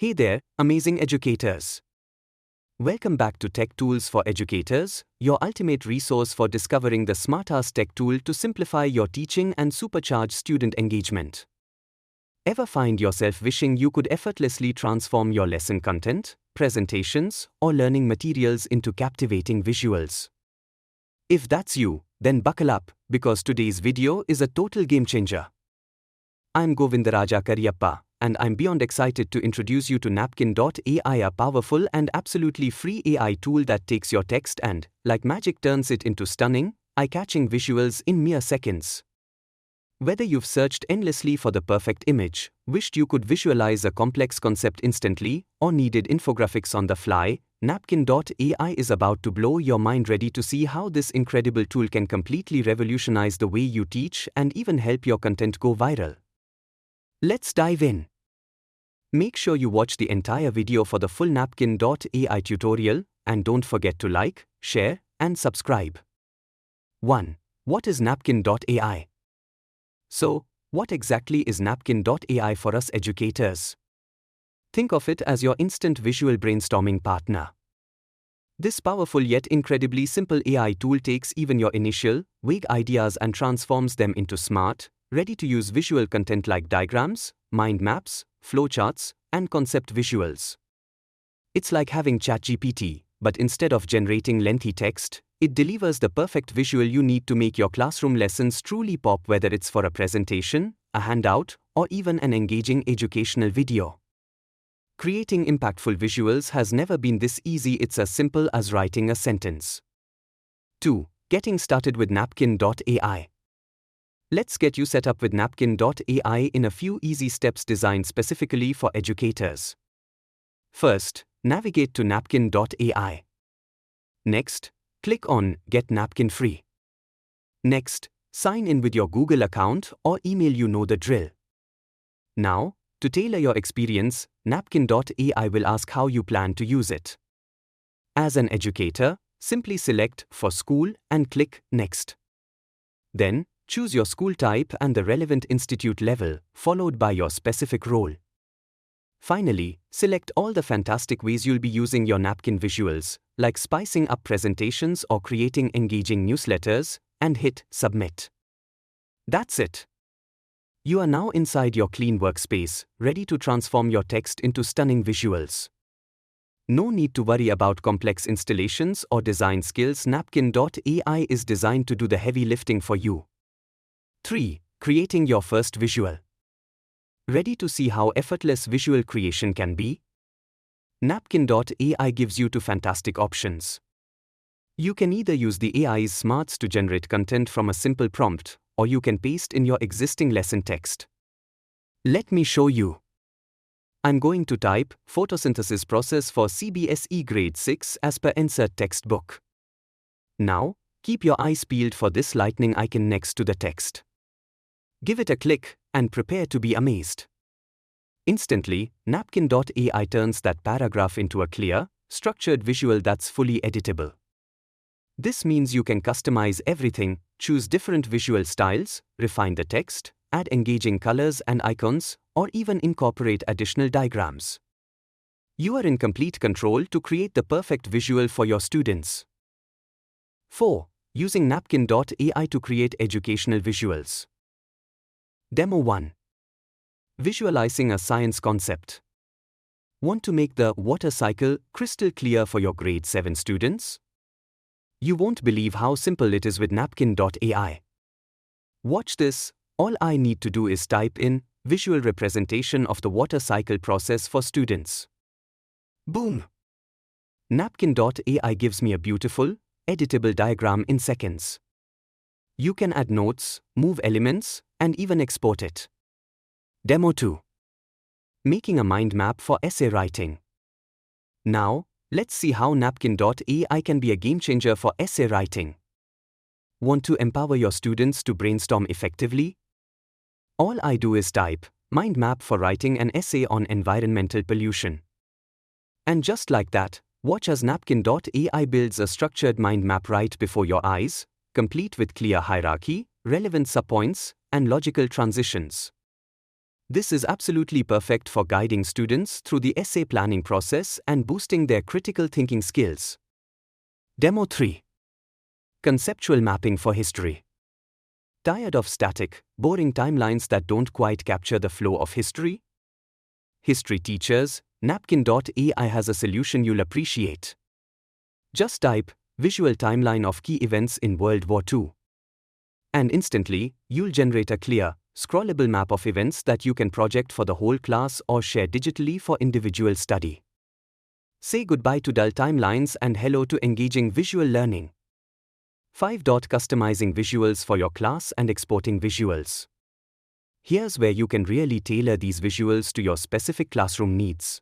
Hey there, amazing educators. Welcome back to Tech Tools for Educators, your ultimate resource for discovering the smartest tech tool to simplify your teaching and supercharge student engagement. Ever find yourself wishing you could effortlessly transform your lesson content, presentations, or learning materials into captivating visuals? If that's you, then buckle up, because today's video is a total game changer. I'm Govindaraja Kariyappa, and I'm beyond excited to introduce you to Napkin.ai, a powerful and absolutely free AI tool that takes your text and, like magic, turns it into stunning, eye-catching visuals in mere seconds. Whether you've searched endlessly for the perfect image, wished you could visualize a complex concept instantly, or needed infographics on the fly, Napkin.ai is about to blow your mind. Ready to see how this incredible tool can completely revolutionize the way you teach and even help your content go viral. Let's dive in. Make sure you watch the entire video for the full Napkin.ai tutorial, and don't forget to like, share, and subscribe. 1. What is Napkin.ai? So, what exactly is Napkin.ai for us educators? Think of it as your instant visual brainstorming partner. This powerful yet incredibly simple AI tool takes even your initial, vague ideas and transforms them into smart, ready-to-use visual content like diagrams, mind maps, flowcharts, and concept visuals. It's like having ChatGPT, but instead of generating lengthy text, it delivers the perfect visual you need to make your classroom lessons truly pop, whether it's for a presentation, a handout, or even an engaging educational video. Creating impactful visuals has never been this easy. It's as simple as writing a sentence. 2. Getting started with Napkin.ai. Let's get you set up with Napkin.ai in a few easy steps designed specifically for educators. First, navigate to Napkin.ai. Next, click on Get Napkin Free. Next, sign in with your Google account or email. You know the drill. Now, to tailor your experience, Napkin.ai will ask how you plan to use it. As an educator, simply select For School and click Next. Then, choose your school type and the relevant institute level, followed by your specific role. Finally, select all the fantastic ways you'll be using your napkin visuals, like spicing up presentations or creating engaging newsletters, and hit Submit. That's it. You are now inside your clean workspace, ready to transform your text into stunning visuals. No need to worry about complex installations or design skills. Napkin.ai is designed to do the heavy lifting for you. 3. Creating your first visual. Ready to see how effortless visual creation can be? Napkin.ai gives you two fantastic options. You can either use the AI's smarts to generate content from a simple prompt, or you can paste in your existing lesson text. Let me show you. I'm going to type photosynthesis process for CBSE grade 6 as per insert textbook. Now, keep your eyes peeled for this lightning icon next to the text. Give it a click, and prepare to be amazed. Instantly, Napkin.ai turns that paragraph into a clear, structured visual that's fully editable. This means you can customize everything, choose different visual styles, refine the text, add engaging colors and icons, or even incorporate additional diagrams. You are in complete control to create the perfect visual for your students. 4. Using Napkin.ai to create educational visuals. Demo 1. Visualizing a science concept. Want to make the water cycle crystal clear for your grade 7 students? You won't believe how simple it is with Napkin.ai. Watch this. All I need to do is type in visual representation of the water cycle process for students. Boom! Napkin.ai gives me a beautiful, editable diagram in seconds. You can add notes, move elements, and even export it. Demo 2. Making a mind map for essay writing. Now, let's see how Napkin.ai can be a game changer for essay writing. Want to empower your students to brainstorm effectively? All I do is type mind map for writing an essay on environmental pollution. And just like that, watch as Napkin.ai builds a structured mind map right before your eyes, complete with clear hierarchy, relevant subpoints, and logical transitions. This is absolutely perfect for guiding students through the essay planning process and boosting their critical thinking skills. Demo 3. Conceptual mapping for history. Tired of static, boring timelines that don't quite capture the flow of history? History teachers, Napkin.ai has a solution you'll appreciate. Just type visual timeline of key events in World War II. And instantly, you'll generate a clear, scrollable map of events that you can project for the whole class or share digitally for individual study. Say goodbye to dull timelines and hello to engaging visual learning. 5. Customizing visuals for your class and exporting visuals. Here's where you can really tailor these visuals to your specific classroom needs.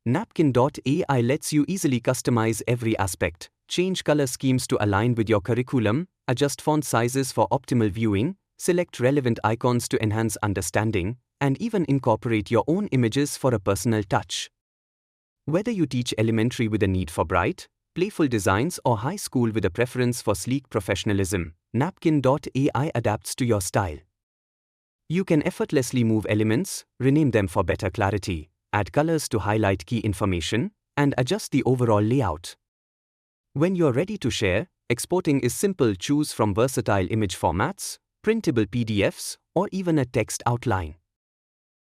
Napkin.ai lets you easily customize every aspect, change color schemes to align with your curriculum, adjust font sizes for optimal viewing, select relevant icons to enhance understanding, and even incorporate your own images for a personal touch. Whether you teach elementary with a need for bright, playful designs or high school with a preference for sleek professionalism, Napkin.ai adapts to your style. You can effortlessly move elements, rename them for better clarity, add colors to highlight key information, and adjust the overall layout. When you're ready to share, exporting is simple. Choose from versatile image formats, printable PDFs, or even a text outline.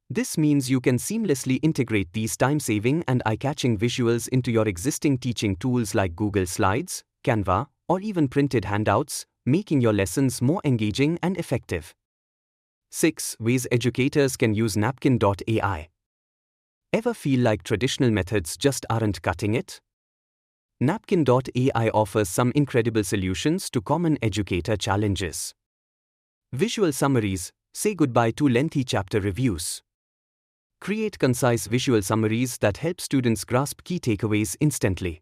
This means you can seamlessly integrate these time-saving and eye-catching visuals into your existing teaching tools like Google Slides, Canva, or even printed handouts, making your lessons more engaging and effective. 6. Ways educators can use Napkin.ai. Ever feel like traditional methods just aren't cutting it? Napkin.ai offers some incredible solutions to common educator challenges. Visual summaries. Say goodbye to lengthy chapter reviews. Create concise visual summaries that help students grasp key takeaways instantly.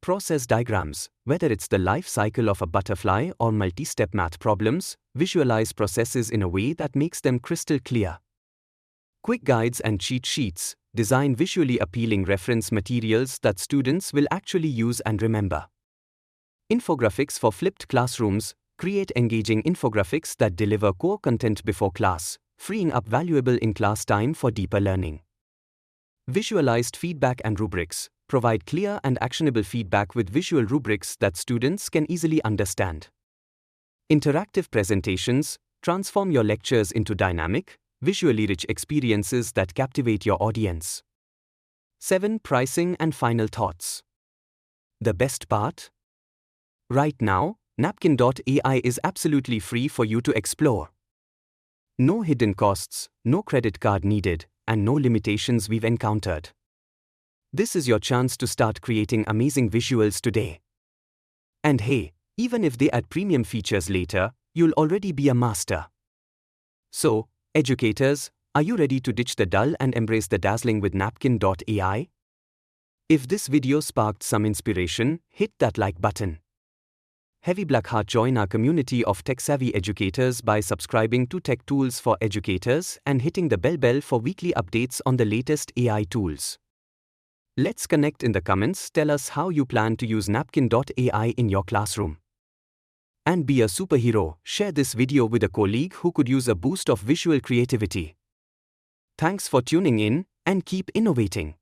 Process diagrams. Whether it's the life cycle of a butterfly or multi-step math problems, visualize processes in a way that makes them crystal clear. Quick guides and cheat sheets. Design visually appealing reference materials that students will actually use and remember. Infographics for flipped classrooms. Create engaging infographics that deliver core content before class, freeing up valuable in-class time for deeper learning. Visualized feedback and rubrics. Provide clear and actionable feedback with visual rubrics that students can easily understand. Interactive presentations. Transform your lectures into dynamic, visually rich experiences that captivate your audience. 7. Pricing and final thoughts. The best part? Right now, Napkin.ai is absolutely free for you to explore. No hidden costs, no credit card needed, and no limitations we've encountered. This is your chance to start creating amazing visuals today. And hey, even if they add premium features later, you'll already be a master. So, educators, are you ready to ditch the dull and embrace the dazzling with Napkin.ai? If this video sparked some inspiration, hit that like button. Heavy black heart. Join our community of tech-savvy educators by subscribing to Tech Tools for Educators and hitting the bell for weekly updates on the latest AI tools. Let's connect in the comments. Tell us how you plan to use Napkin.ai in your classroom. And be a superhero. Share this video with a colleague who could use a boost of visual creativity. Thanks for tuning in, and keep innovating.